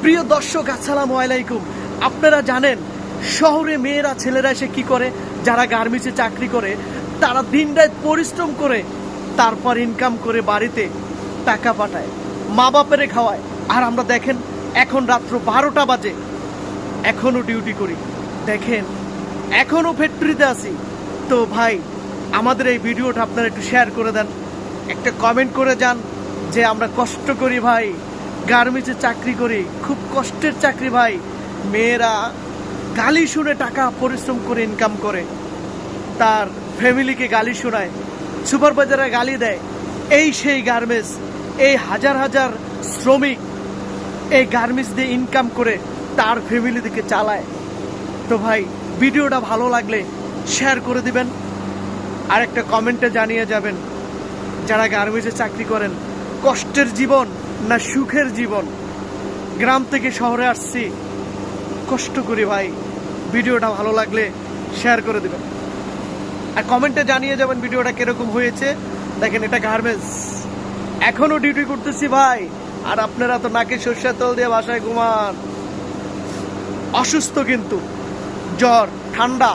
প্রিয় দর্শক, আসসালামু আলাইকুম। আপনারা জানেন শহরে মেয়েরা ছেলেরা এসে কি করে? যারা গার্মেন্টসে চাকরি করে তারা দিনরাত পরিশ্রম করে তারপর ইনকাম করে বাড়িতে টাকা পাঠায়, মা বাপেরে খাওয়ায়। আর আমরা দেখেন এখন রাত্র 12টা বাজে, এখনো ডিউটি করি, দেখেন এখনো ফ্যাক্টরিতে আছি। তো ভাই, আমাদের এই ভিডিওটা আপনারা একটু শেয়ার করে দেন, একটা কমেন্ট করে যান যে আমরা কষ্ট করি ভাই, গার্মেন্টসে চাকরি করি, খুব কষ্টের চাকরি ভাই। মেয়েরা গালি শুনে টাকা পরিশ্রম করে ইনকাম করে, তার ফ্যামিলিকে গালি শোনায়, সুপারভাইজাররা গালি দেয়। এই সেই গার্মেন্টস, এই হাজার হাজার শ্রমিক এই গার্মেন্টস দিয়ে ইনকাম করে তার ফ্যামিলি দিকে চালায়। তো ভাই, ভিডিওটা ভালো লাগলে শেয়ার করে দিবেন, আর একটা কমেন্টে জানিয়ে যাবেন যারা গার্মেন্টসে চাকরি করেন কষ্টের জীবন না সুখের জীবন। গ্রাম থেকে শহরে আসছি, কষ্ট করি ভাই। ভিডিওটা ভালো লাগলে শেয়ার করে দেবেন, আর কমেন্টে জানিয়ে যাবেন ভিডিওটা কিরকম হয়েছে। দেখেন, এটা গার্মেন্টস, এখনো ডিউটি করতেছি ভাই, আর আপনারা তো নাকে সর্ষের তেল দিয়ে বাসায় ঘুমান। অসুস্থ কিন্তু, জ্বর ঠান্ডা